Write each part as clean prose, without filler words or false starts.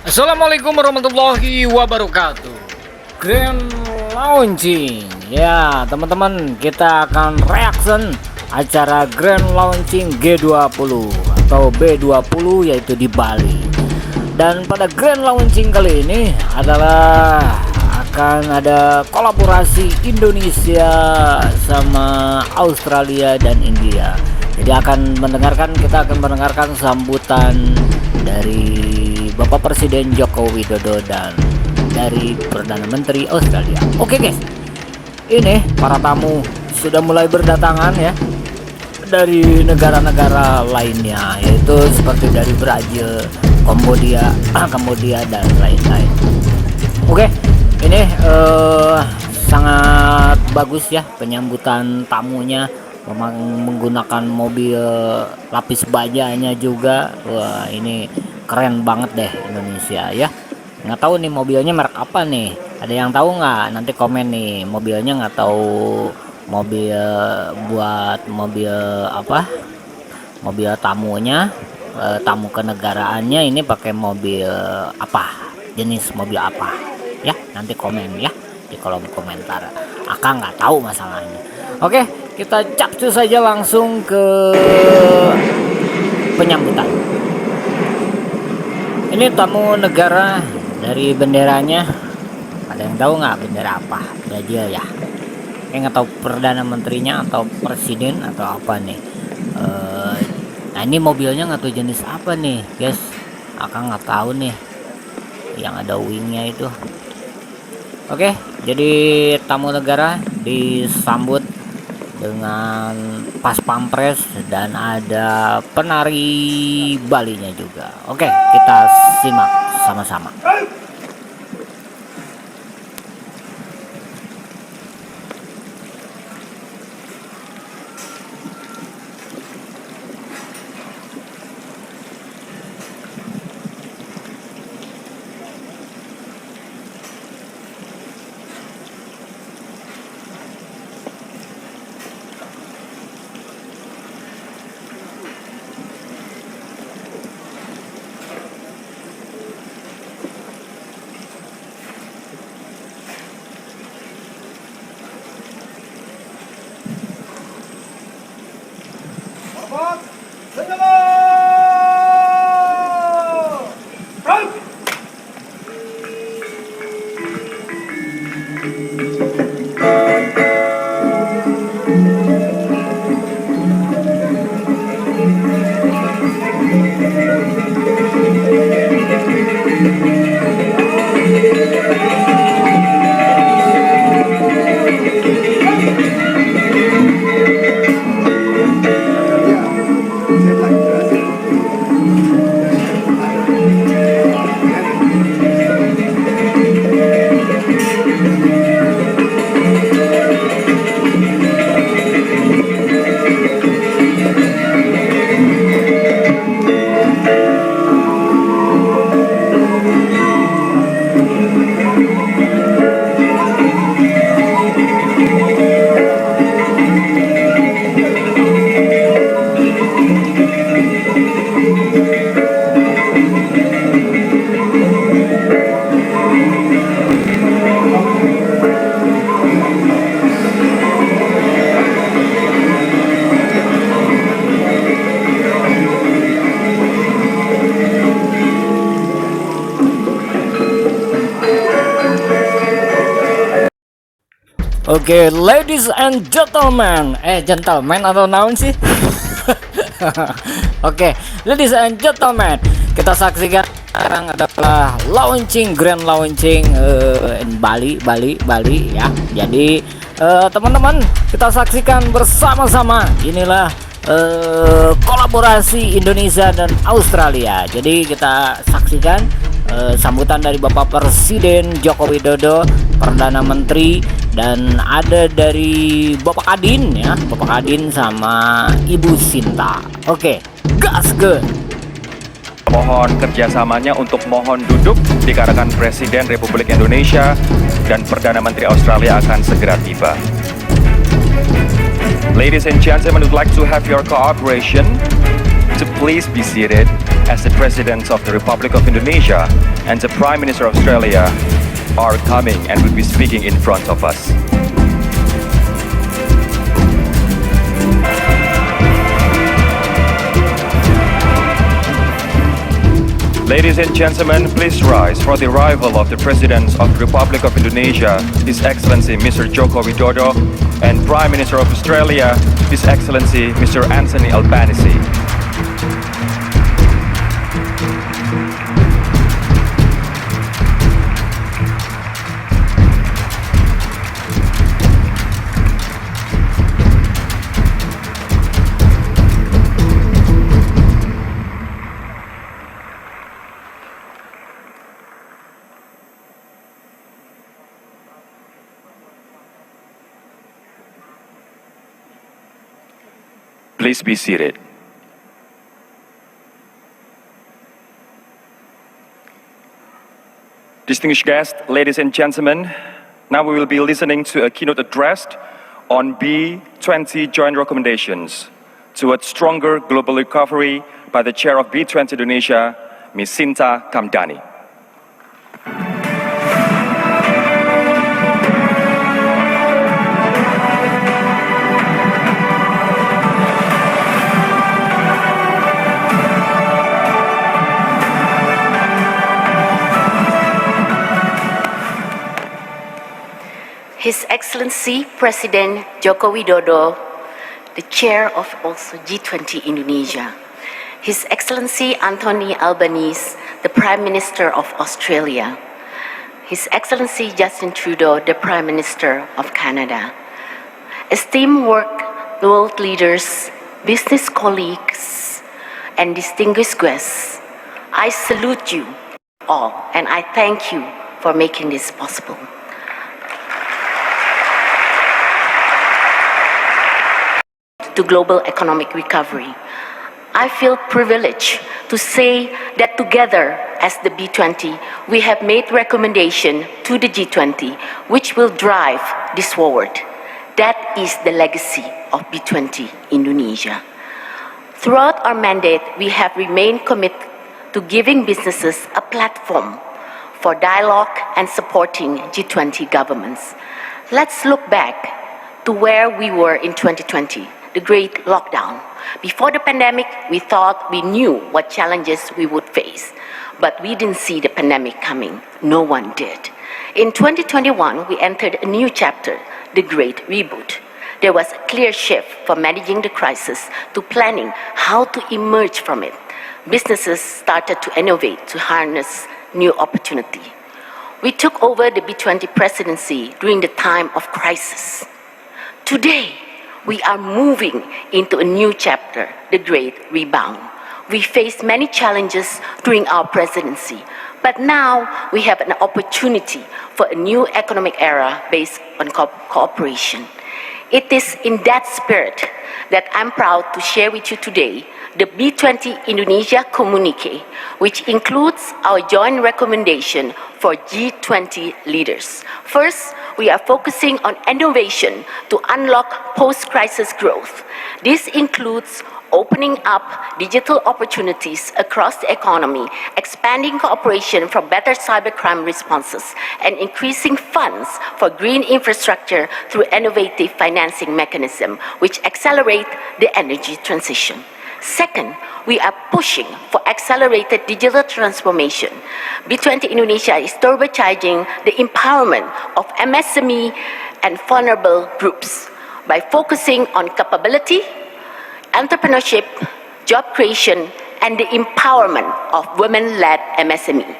Assalamualaikum warahmatullahi wabarakatuh. Grand Launching. Ya teman-teman, kita akan reaction acara Grand Launching G20 atau B20, yaitu di Bali. Dan pada Grand Launching kali ini adalah akan ada kolaborasi Indonesia sama Australia dan India. Jadi kita akan mendengarkan sambutan dari Bapak Presiden Joko Widodo dan dari Perdana Menteri Australia. Oke guys, ini para tamu sudah mulai berdatangan ya dari negara-negara lainnya, yaitu seperti dari Brazil, Kambodia dan lain-lain. Oke, ini sangat bagus ya penyambutan tamunya, memang menggunakan mobil lapis bajanya juga. Wah, ini keren banget deh Indonesia ya. Nggak tahu nih mobilnya merek apa nih, ada yang tahu nggak? Nanti komen nih, mobilnya nggak tahu mobil buat mobil apa, mobil tamunya, tamu kenegaraannya ini pakai mobil apa, jenis mobil apa ya, nanti komen ya di kolom komentar. Akang nggak tahu masalahnya. Oke, kita capcus saja langsung ke penyambutan. Ini tamu negara dari benderanya. Ada yang tahu nggak bendera apa? Brazil ya. Nggak tahu perdana menterinya atau presiden atau apa nih. Nah ini mobilnya nggak tahu jenis apa nih, guys. Akang nggak tahu nih. Yang ada wingnya itu. Oke, jadi tamu negara disambut dengan Paspampres dan ada Penari Balinya juga. Oke, kita simak sama-sama. Oke, ladies and gentlemen, gentleman atau naon sih? Oke, ladies and gentlemen, kita saksikan sekarang adalah Grand Launching Bali ya. Jadi teman-teman, kita saksikan bersama-sama. Inilah kolaborasi Indonesia dan Australia. Jadi kita saksikan sambutan dari Bapak Presiden Joko Widodo, Perdana Menteri, dan ada dari Bapak KADIN ya, Bapak KADIN sama Ibu SHINTA. Oke, gaskeun. Mohon kerjasamanya untuk mohon duduk dikarenakan Presiden Republik Indonesia dan Perdana Menteri Australia akan segera tiba. Ladies and gentlemen, would like to have your cooperation to please be seated as the President of the Republic of Indonesia and the Prime Minister of Australia are coming and will be speaking in front of us. Ladies and gentlemen, please rise for the arrival of the President of the Republic of Indonesia, His Excellency Mr. Joko Widodo, and Prime Minister of Australia, His Excellency Mr. Anthony Albanese. Please be seated. Distinguished guests, ladies and gentlemen, now we will be listening to a keynote address on B20 joint recommendations towards stronger global recovery by the chair of B20 Indonesia, Ms. Shinta Kamdani. His Excellency President Joko Widodo, the Chair of also G20 Indonesia, His Excellency Anthony Albanese, the Prime Minister of Australia, His Excellency Justin Trudeau, the Prime Minister of Canada, esteemed world leaders, business colleagues, and distinguished guests, I salute you all and I thank you for making this possible. To global economic recovery. I feel privileged to say that together as the B20, we have made recommendation to the G20 which will drive this forward. That is the legacy of B20 Indonesia. Throughout our mandate, we have remained committed to giving businesses a platform for dialogue and supporting G20 governments. Let's look back to where we were in 2020. The great lockdown. Before the pandemic, we thought we knew what challenges we would face, but we didn't see the pandemic coming. No one did. In 2021, we entered a new chapter, the Great Reboot. There was a clear shift from managing the crisis to planning how to emerge from it. Businesses started to innovate to harness new opportunity. We took over the B20 presidency during the time of crisis. Today, we are moving into a new chapter, the Great Rebound. We faced many challenges during our presidency, but now we have an opportunity for a new economic era based on cooperation. It is in that spirit that I'm proud to share with you today the B20 Indonesia Communique, which includes our joint recommendation for G20 leaders. First, we are focusing on innovation to unlock post-crisis growth. This includes opening up digital opportunities across the economy, expanding cooperation for better cybercrime responses, and increasing funds for green infrastructure through innovative financing mechanisms, which accelerate the energy transition. Second, we are pushing for accelerated digital transformation. B20 Indonesia is turbocharging the empowerment of MSME and vulnerable groups by focusing on capability, entrepreneurship, job creation, and the empowerment of women-led MSME.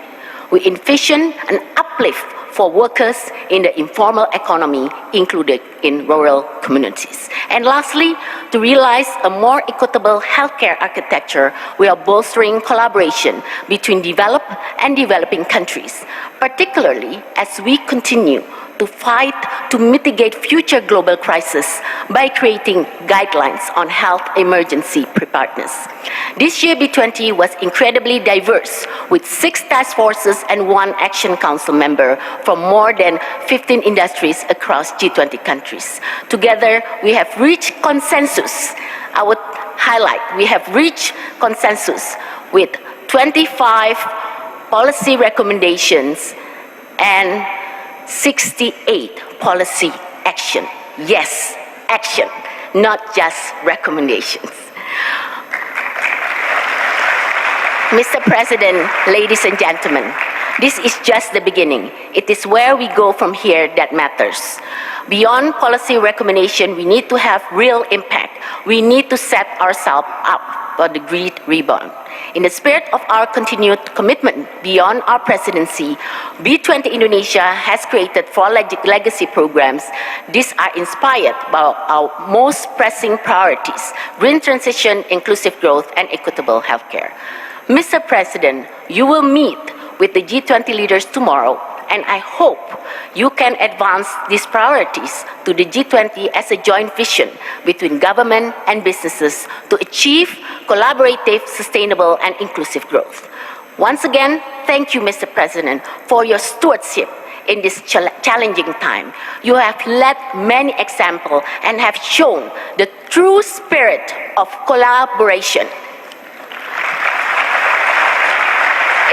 We envision an uplift for workers in the informal economy, included in rural communities. And lastly, to realize a more equitable healthcare architecture, we are bolstering collaboration between developed and developing countries, particularly as we continue to fight to mitigate future global crises by creating guidelines on health emergency preparedness. This year, B20 was incredibly diverse, with 6 task forces and 1 action council member from more than 15 industries across G20 countries. Together, we have reached consensus. I would highlight, we have reached consensus with 25 policy recommendations, and 68 policy action. Yes, action, not just recommendations. Mr. President, ladies and gentlemen, this is just the beginning. It is where we go from here that matters. Beyond policy recommendation, we need to have real impact. We need to set ourselves up for the great rebound. In the spirit of our continued commitment beyond our presidency, B20 Indonesia has created 4 legacy programs. These are inspired by our most pressing priorities: green transition, inclusive growth, and equitable healthcare. Mr. President, you will meet with the G20 leaders tomorrow, and I hope you can advance these priorities to the G20 as a joint vision between government and businesses to achieve collaborative, sustainable, and inclusive growth. Once again, thank you, Mr. President, for your stewardship in this challenging time. You have led many examples and have shown the true spirit of collaboration,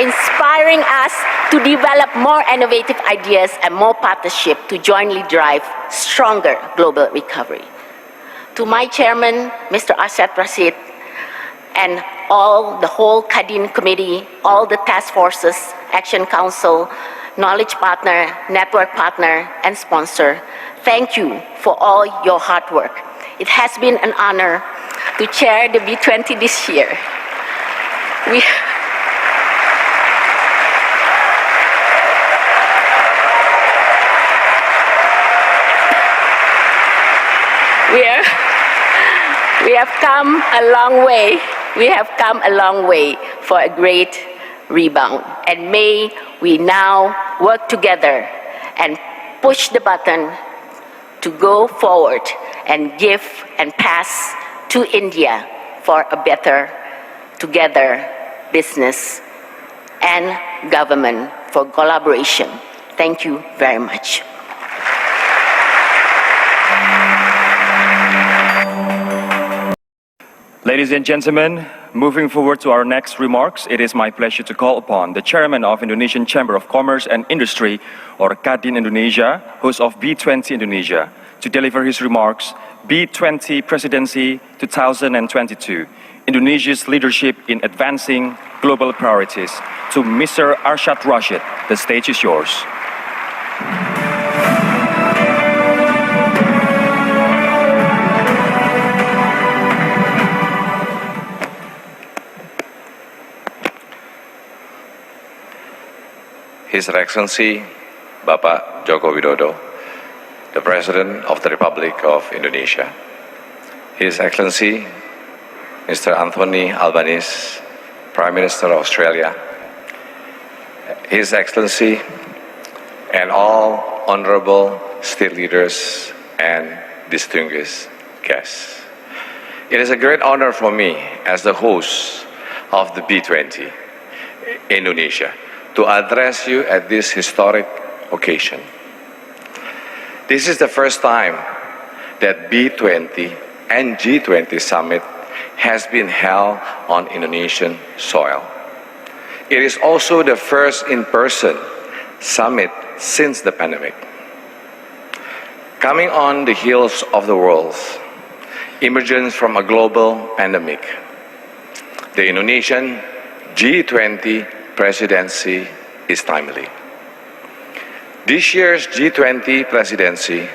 inspiring us to develop more innovative ideas and more partnership to jointly drive stronger global recovery. To my chairman, Mr. Arsjad Rasjid, and the whole KADIN committee, all the task forces, action council, knowledge partner, network partner, and sponsor, thank you for all your hard work. It has been an honor to chair the B20 this year. We have come a long way. We have come a long way for a great rebound. And may we now work together and push the button to go forward and give and pass to India for a better together business and government for collaboration. Thank you very much. Ladies and gentlemen, moving forward to our next remarks, it is my pleasure to call upon the Chairman of Indonesian Chamber of Commerce and Industry, or KADIN Indonesia, host of B20 Indonesia, to deliver his remarks, B20 Presidency 2022, Indonesia's leadership in advancing global priorities. To Mr. Arsjad Rasjid, the stage is yours. His Excellency Bapak Joko Widodo, the President of the Republic of Indonesia, His Excellency Mr. Anthony Albanese, Prime Minister of Australia, His Excellency and all honorable state leaders and distinguished guests. It is a great honor for me as the host of the B20 Indonesia to address you at this historic occasion. This is the first time that B20 and G20 summit has been held on Indonesian soil. It is also the first in-person summit since the pandemic. Coming on the heels of the world's emergence from a global pandemic, the Indonesian G20 presidency is timely. This year's G20 presidency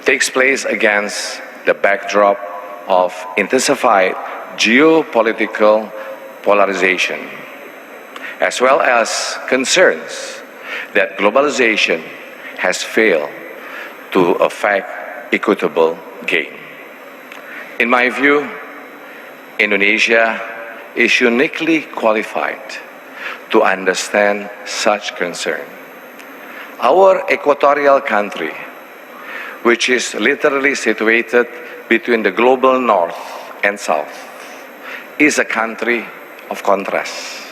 takes place against the backdrop of intensified geopolitical polarization, as well as concerns that globalization has failed to affect equitable gain. In my view, Indonesia is uniquely qualified to understand such concern. Our equatorial country, which is literally situated between the global north and south, is a country of contrast.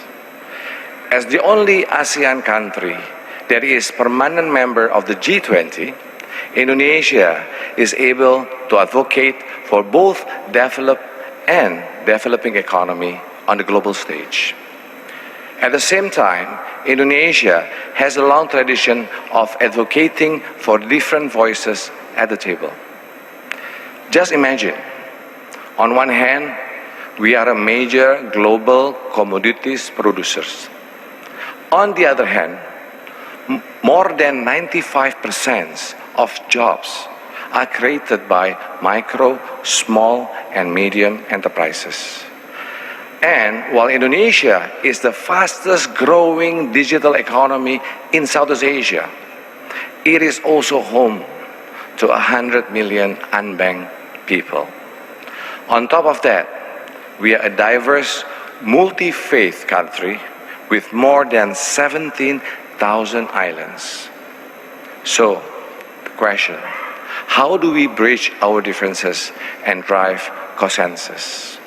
As the only ASEAN country that is permanent member of the G20, Indonesia is able to advocate for both developed and developing economy on the global stage. At the same time, Indonesia has a long tradition of advocating for different voices at the table. Just imagine, on one hand, we are a major global commodities producers. On the other hand, more than 95% of jobs are created by micro, small, and medium enterprises. And while Indonesia is the fastest growing digital economy in Southeast Asia, it is also home to 100 million unbanked people. On top of that, we are a diverse, multi-faith country with more than 17,000 islands. So, the question, how do we bridge our differences and drive consensus?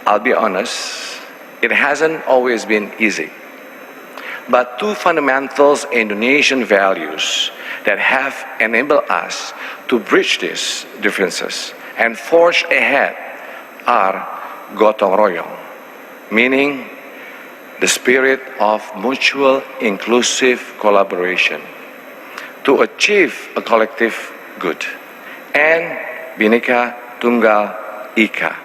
I'll be honest, it hasn't always been easy. But two fundamental Indonesian values that have enabled us to bridge these differences and forge ahead are Gotongroyong, meaning the spirit of mutual inclusive collaboration to achieve a collective good, and Bhineka, Tunggal, Ika,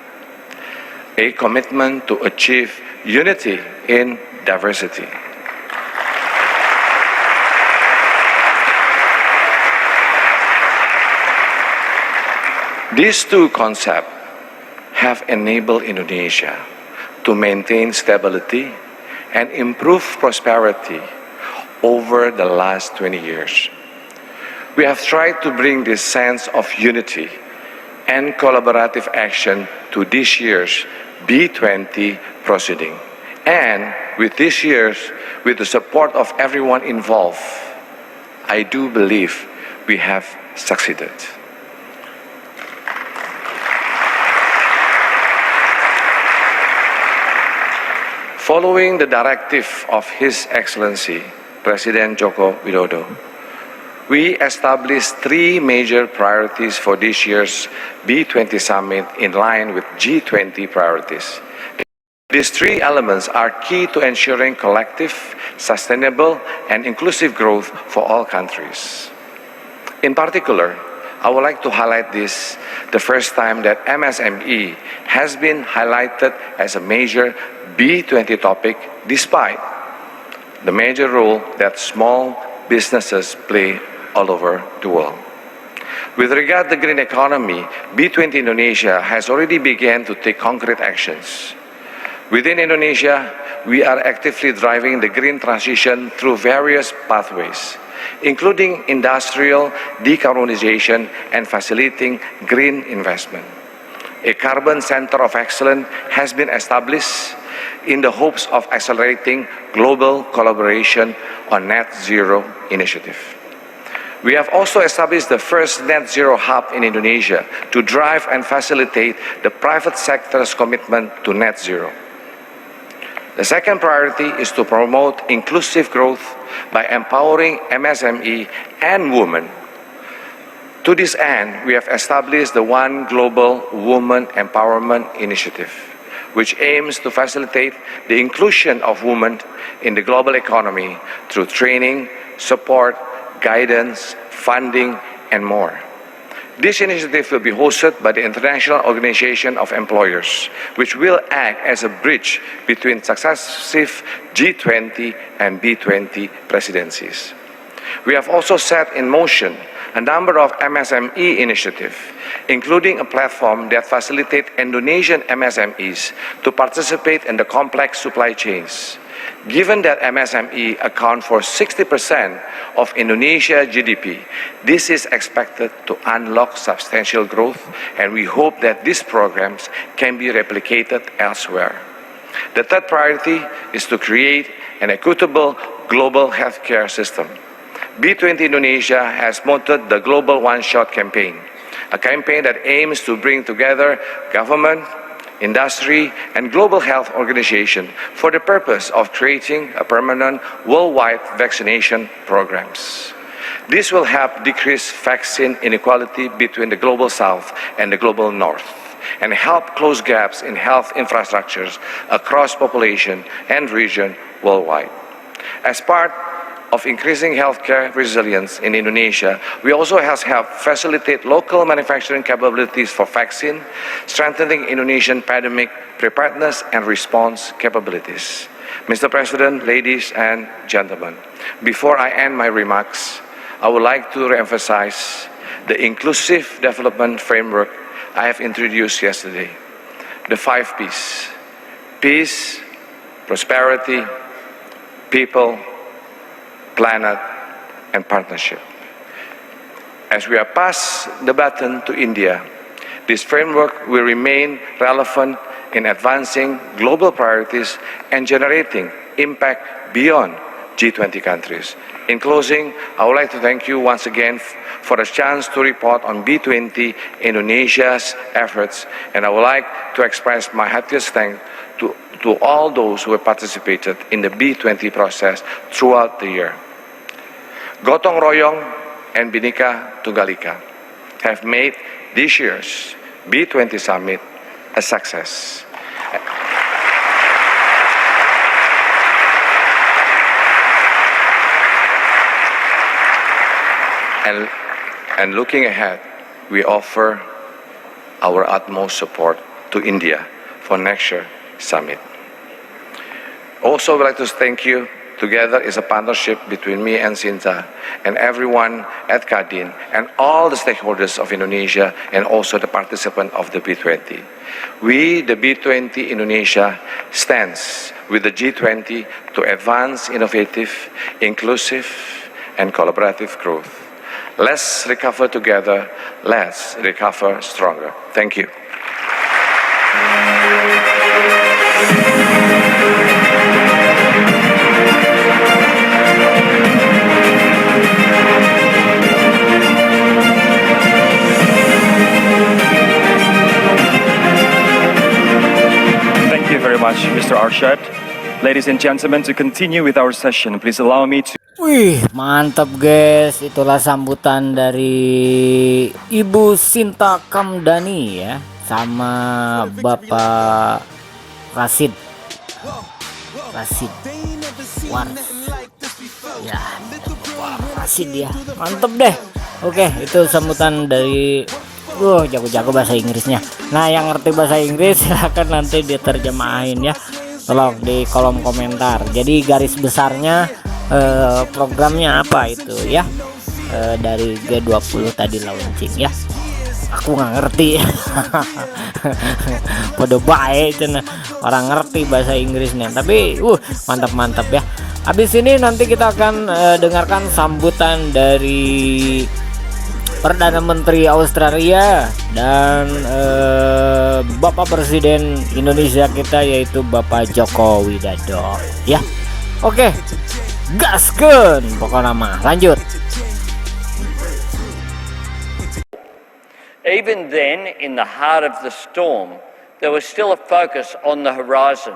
a commitment to achieve unity in diversity. These two concepts have enabled Indonesia to maintain stability and improve prosperity over the last 20 years. We have tried to bring this sense of unity and collaborative action to this year's B20 proceeding. And with this year's, with the support of everyone involved, I do believe we have succeeded. Following the directive of His Excellency, President Joko Widodo, we established three major priorities for this year's B20 summit in line with G20 priorities. These three elements are key to ensuring collective, sustainable, and inclusive growth for all countries. In particular, I would like to highlight this, the first time that MSME has been highlighted as a major B20 topic despite the major role that small businesses play all over the world. With regard to the green economy, B20 Indonesia has already begun to take concrete actions. Within Indonesia, we are actively driving the green transition through various pathways, including industrial decarbonization and facilitating green investment. A carbon center of excellence has been established in the hopes of accelerating global collaboration on net zero initiative. We have also established the first net zero hub in Indonesia to drive and facilitate the private sector's commitment to net zero. The second priority is to promote inclusive growth by empowering MSME and women. To this end, we have established the One Global Women Empowerment Initiative, which aims to facilitate the inclusion of women in the global economy through training, support, guidance, funding, and more. This initiative will be hosted by the International Organization of Employers, which will act as a bridge between successive G20 and B20 presidencies. We have also set in motion a number of MSME initiatives, including a platform that facilitates Indonesian MSMEs to participate in the complex supply chains. Given that MSME account for 60% of Indonesia GDP, this is expected to unlock substantial growth, and we hope that these programs can be replicated elsewhere. The third priority is to create an equitable global healthcare system. B20 Indonesia has mounted the Global One-Shot campaign, a campaign that aims to bring together government, industry, and global health organizations for the purpose of creating a permanent worldwide vaccination programs. This will help decrease vaccine inequality between the global south and the global north, and help close gaps in health infrastructures across population and region worldwide. As part of increasing healthcare resilience in Indonesia, we also have helped facilitate local manufacturing capabilities for vaccine, strengthening Indonesian pandemic preparedness and response capabilities. Mr. President, ladies and gentlemen, before I end my remarks, I would like to reemphasize the inclusive development framework I have introduced yesterday. The 5 P's: peace, prosperity, people, planet, and partnership. As we are pass the baton to India, this framework will remain relevant in advancing global priorities and generating impact beyond G20 countries. In closing, I would like to thank you once again for the chance to report on B20 Indonesia's efforts, and I would like to express my heartiest thanks to all those who have participated in the B20 process throughout the year. Gotongroyong and Bhineka Tunggal have made this year's B20 summit a success. And looking ahead, we offer our utmost support to India for next year's summit. Also, we'd like to thank you. Together is a partnership between me and Shinta and everyone at KADIN and all the stakeholders of Indonesia and also the participants of the B20. We, the B20 Indonesia, stands with the G20 to advance innovative, inclusive, and collaborative growth. Let's recover together. Let's recover stronger. Thank you. Thank you very much, Mr. Arshad. Ladies and gentlemen, to continue with our session, please allow me to... Wih, mantap guys. Itulah sambutan dari Ibu Shinta Kamdani ya, sama Bapak Rasjid War. Ya, Bapak Rasjid ya. Mantap deh. Oke, itu sambutan dari jago-jago bahasa Inggrisnya. Nah, yang ngerti bahasa Inggris silahkan nanti diterjemahin ya. Tolong di kolom komentar. Jadi garis besarnya programnya apa itu ya, dari G20 tadi launching ya. Aku nggak ngerti. Pada baik cina orang ngerti bahasa Inggrisnya, tapi mantap ya. Habis ini nanti kita akan dengarkan sambutan dari Perdana Menteri Australia dan Bapak Presiden Indonesia kita, yaitu Bapak Joko Widodo ya. Oke, gaskeun pokoknya mah, lanjut. Even then, in the heart of the storm, there was still a focus on the horizon.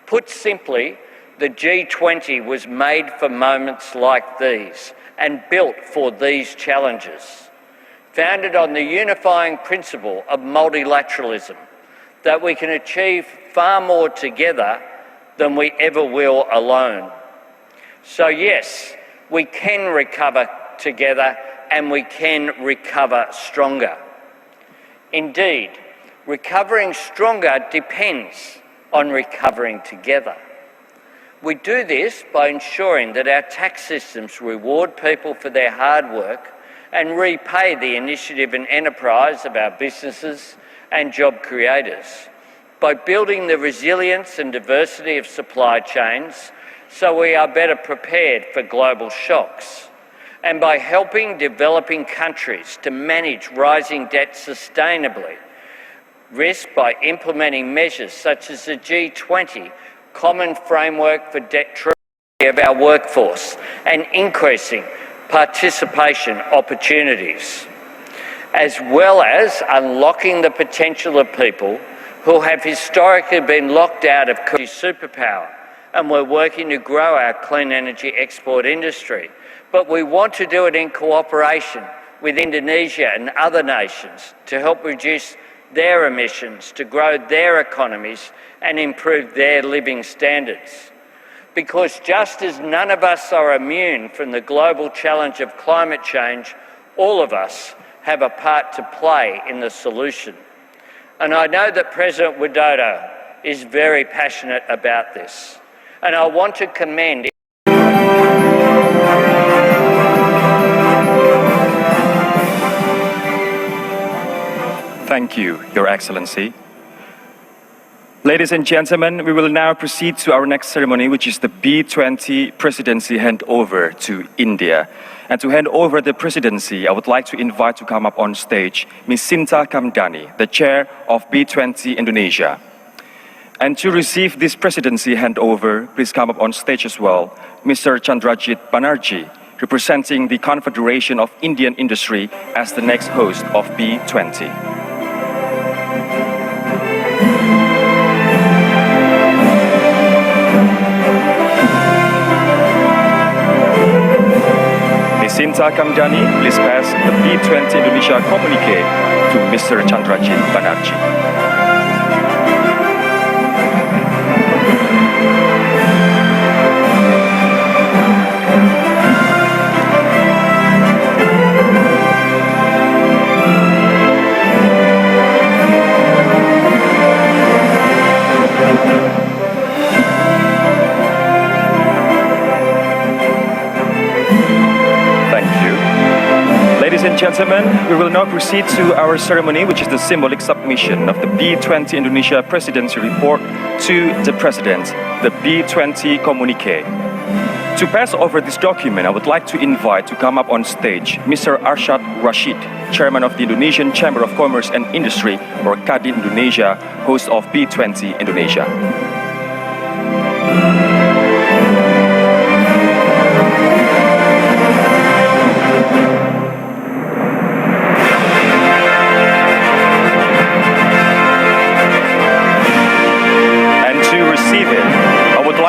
Put simply, the G20 was made for moments like these and built for these challenges. Founded on the unifying principle of multilateralism, that we can achieve far more together than we ever will alone. So yes, we can recover together and we can recover stronger. Indeed, recovering stronger depends on recovering together. We do this by ensuring that our tax systems reward people for their hard work and repay the initiative and enterprise of our businesses and job creators, by building the resilience and diversity of supply chains so we are better prepared for global shocks, and by helping developing countries to manage rising debt sustainably, risk by implementing measures such as the G20 Common Framework for Debt Treasury of our workforce and increasing participation opportunities, as well as unlocking the potential of people who have historically been locked out of superpower, and we're working to grow our clean energy export industry. But we want to do it in cooperation with Indonesia and other nations to help reduce their emissions, to grow their economies and improve their living standards. Because just as none of us are immune from the global challenge of climate change, all of us have a part to play in the solution. And I know that President Widodo is very passionate about this. And I want to commend Thank you, Your Excellency. Ladies and gentlemen, we will now proceed to our next ceremony, which is the B20 presidency handover to India. And to hand over the presidency, I would like to invite to come up on stage Ms. Sinta Kamdani, the chair of B20 Indonesia. And to receive this presidency handover, please come up on stage as well, Mr. Chandrajit Banerjee, representing the Confederation of Indian Industry as the next host of B20. Ms. Sinta Kamdani, please pass the B20 Indonesia communique to Mr. Chandrajit Banerjee. Ladies and gentlemen, we will now proceed to our ceremony, which is the symbolic submission of the B20 Indonesia Presidency Report to the President, the B20 Communique. To pass over this document, I would like to invite to come up on stage Mr. Arsjad Rasjid, Chairman of the Indonesian Chamber of Commerce and Industry, or KADIN Indonesia, host of B20 Indonesia.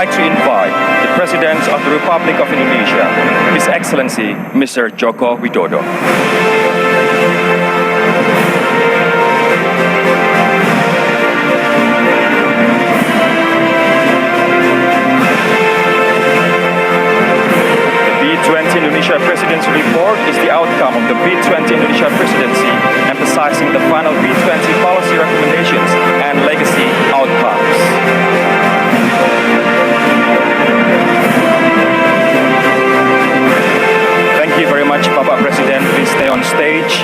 To invite the President of the Republic of Indonesia, His Excellency Mr. Joko Widodo. The B20 Indonesia Presidency Report is the outcome of the B20 Indonesia Presidency, emphasizing the final B20 policy recommendations and legacy outcomes. Thank you very much, Bapak Presiden. Please stay on stage,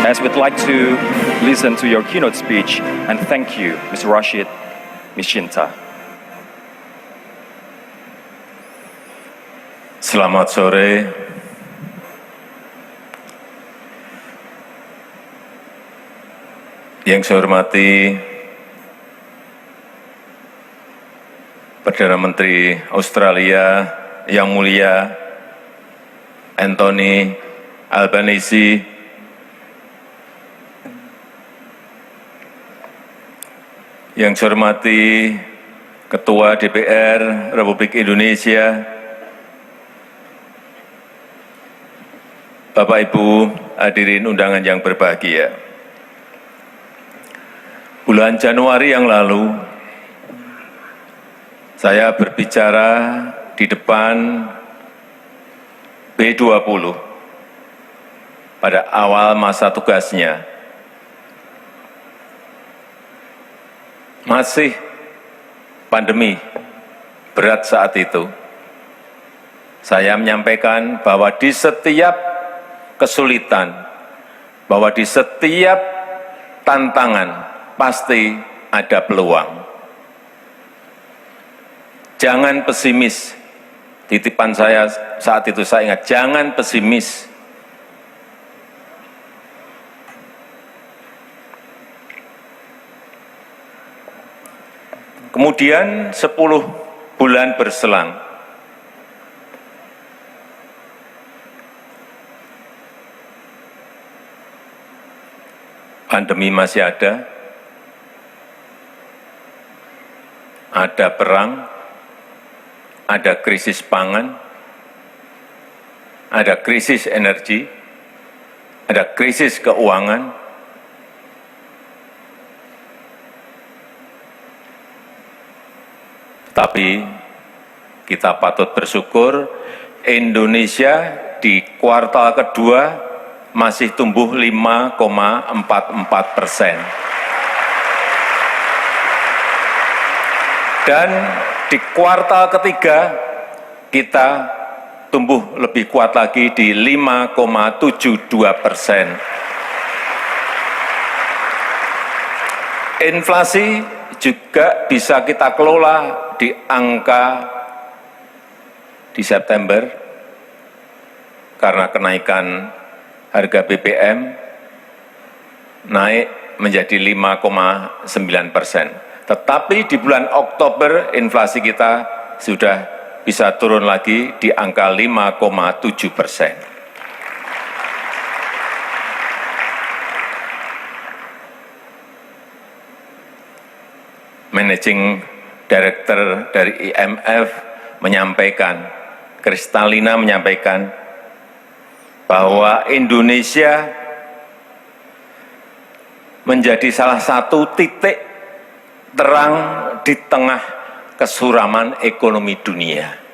as we'd like to listen to your keynote speech. And thank you, Mr. Rasjid, Ms. Shinta. Selamat sore. Yang saya hormati Perdana Menteri Australia yang mulia Anthony Albanese, yang saya hormati Ketua DPR Republik Indonesia, Bapak Ibu hadirin undangan yang berbahagia. Bulan Januari yang lalu, saya berbicara di depan B20 pada awal masa tugasnya. Masih pandemi berat saat itu. Saya menyampaikan bahwa di setiap kesulitan, bahwa di setiap tantangan pasti ada peluang. Jangan pesimis. Titipan saya saat itu saya ingat, jangan pesimis. Kemudian 10 bulan berselang. Pandemi masih ada perang, ada krisis pangan, ada krisis energi, ada krisis keuangan, Tapi kita patut bersyukur Indonesia di kuartal kedua masih tumbuh 5,44%. Dan di kuartal ketiga kita tumbuh lebih kuat lagi di 5,72%. Inflasi juga bisa kita kelola di angka di September karena kenaikan harga BBM naik menjadi 5,9%. Tetapi di bulan Oktober inflasi kita sudah bisa turun lagi di angka 5,7%. Managing Director dari IMF menyampaikan, Kristalina menyampaikan bahwa Indonesia menjadi salah satu titik terang di tengah kesuraman ekonomi dunia.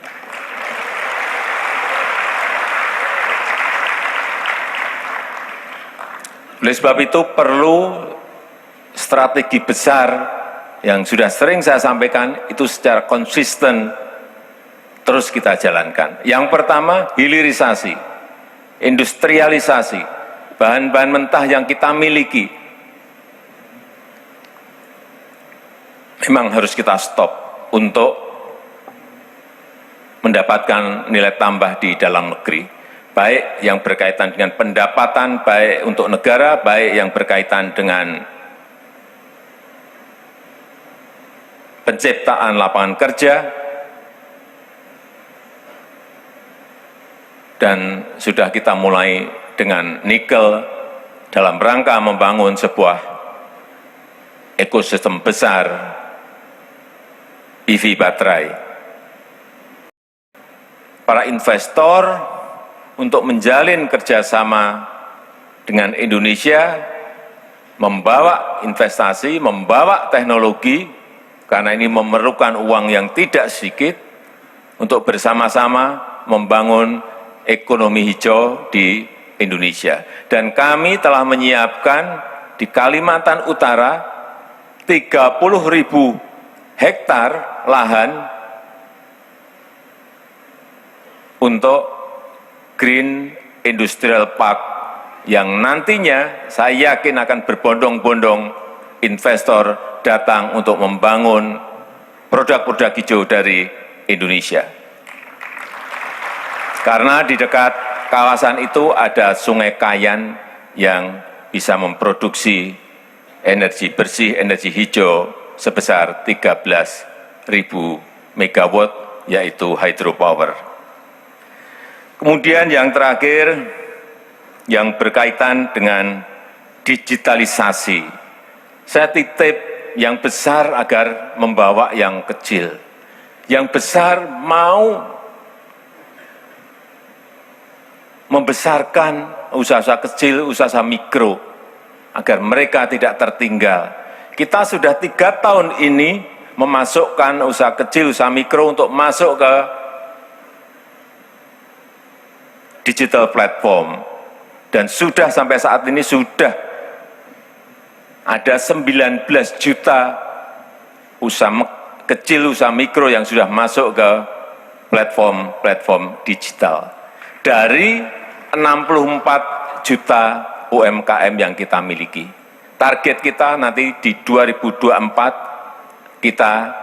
Oleh sebab itu perlu strategi besar yang sudah sering saya sampaikan itu secara konsisten terus kita jalankan. Yang pertama, hilirisasi, industrialisasi, bahan-bahan mentah yang kita miliki memang harus kita stop untuk mendapatkan nilai tambah di dalam negeri, baik yang berkaitan dengan pendapatan, baik untuk negara, baik yang berkaitan dengan penciptaan lapangan kerja, dan sudah kita mulai dengan nikel dalam rangka membangun sebuah ekosistem besar EV baterai. Para investor untuk menjalin kerjasama dengan Indonesia, membawa investasi, membawa teknologi, karena ini memerlukan uang yang tidak sedikit untuk bersama-sama membangun ekonomi hijau di Indonesia. Dan kami telah menyiapkan di Kalimantan Utara 30.000 hektar lahan untuk Green Industrial Park yang nantinya saya yakin akan berbondong-bondong investor datang untuk membangun produk-produk hijau dari Indonesia. Karena di dekat kawasan itu ada Sungai Kayan yang bisa memproduksi energi bersih, energi hijau sebesar 13.000 megawatt, yaitu hydropower. Kemudian yang terakhir, yang berkaitan dengan digitalisasi. Saya titip yang besar agar membawa yang kecil. Yang besar mau membesarkan usaha-usaha kecil, usaha mikro, agar mereka tidak tertinggal. Kita sudah 3 tahun ini memasukkan usaha kecil, usaha mikro untuk masuk ke digital platform. Dan sudah sampai saat ini sudah ada 19 juta usaha kecil, usaha mikro yang sudah masuk ke platform-platform digital. Dari 64 juta UMKM yang kita miliki. Target kita nanti di 2024 kita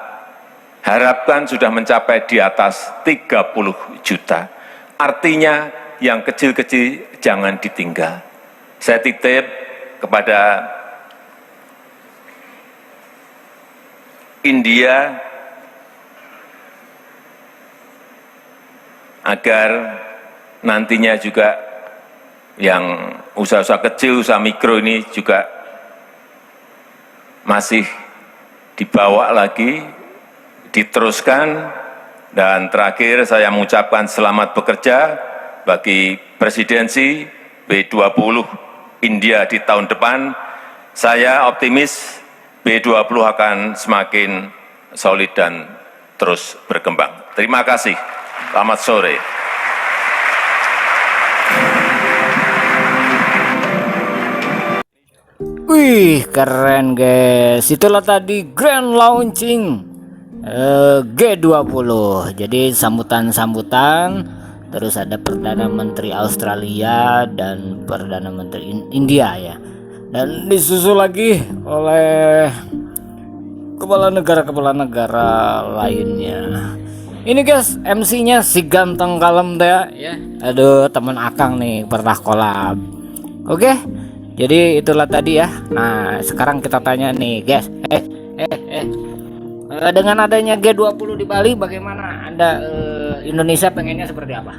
harapkan sudah mencapai di atas 30 juta. Artinya yang kecil-kecil jangan ditinggal. Saya titip kepada India agar nantinya juga yang usaha-usaha kecil, usaha mikro ini juga masih dibawa lagi, diteruskan, dan terakhir saya mengucapkan selamat bekerja bagi presidensi B20 India di tahun depan. Saya optimis B20 akan semakin solid dan terus berkembang. Terima kasih. Selamat sore. Wih, keren guys. Itulah tadi Grand Launching G20. Jadi sambutan-sambutan, terus ada Perdana Menteri Australia dan Perdana Menteri India ya. Dan disusul lagi oleh kepala negara lainnya. Ini guys, MC-nya si ganteng kalem deh ya. Aduh, teman Akang nih pernah kolab. Oke. Jadi itulah tadi ya. Nah, sekarang kita tanya nih, guys. Dengan adanya G20 di Bali, bagaimana Anda Indonesia pengennya seperti apa?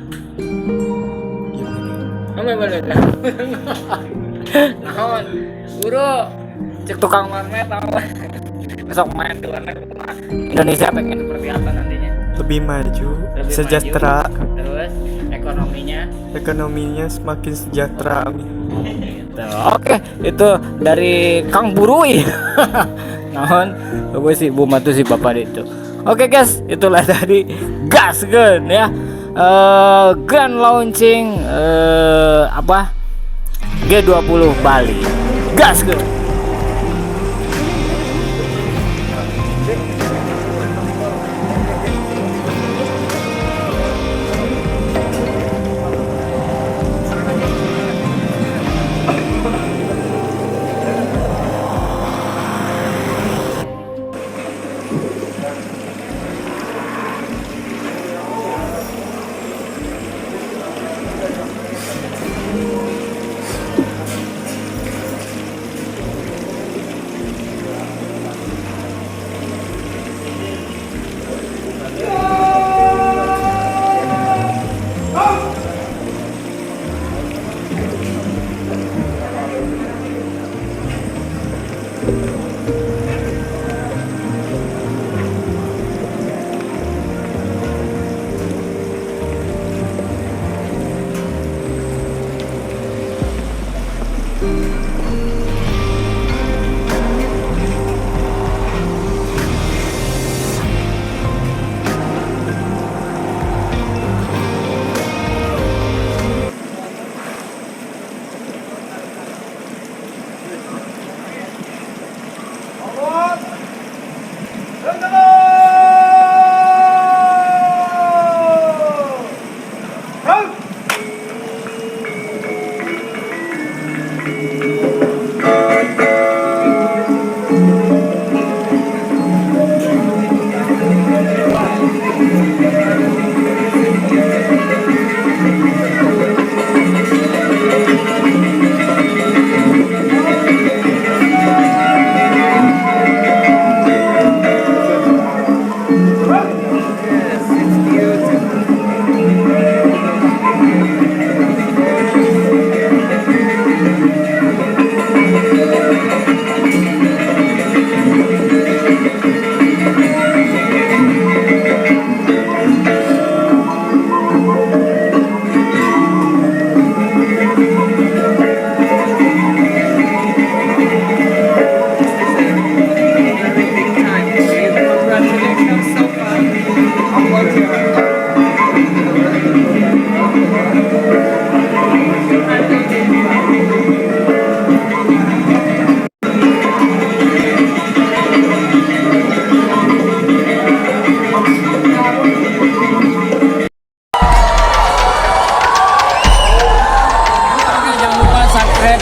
Naon? Buru, cek tukang warnet besok main di warnet. Indonesia pengen seperti apa nantinya? Lebih maju, sejahtera. Terus ekonominya semakin sejahtera. Gitu. Oke, itu dari Kang Burui. Naon? Gue sih Bu Matu si Bapak itu. Oke guys, itulah tadi gaskeun ya. Grand Launching G20 Bali. Gaskeun.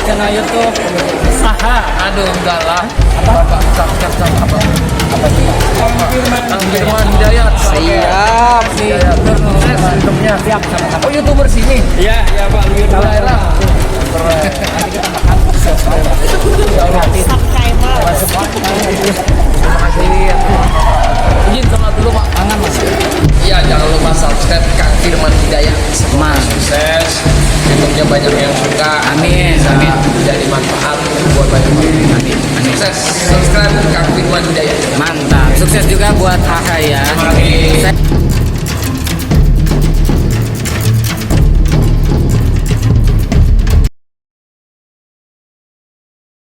channel YouTube. Aduh enggak lah. Apa Firman Hidayat. Siap. YouTube-nya siap sama-sama. Oh, YouTuber sini. Iya, Pak. YouTuber lah. Nanti kita makan subscriber. Terima kasih. Izin sama dulu Pak. Kangen Mas. Iya, jangan lupa subscribe Kang Firman Hidayat. Semangat sukses. YouTube-nya banyak yang suka. Amin. Amin. Jadi manfaat buat banyak orang. Amin. Sukses. Subscribe Kang Firman Hidayat. Mantap. Sukses juga buat Ahaya. Terima kasih.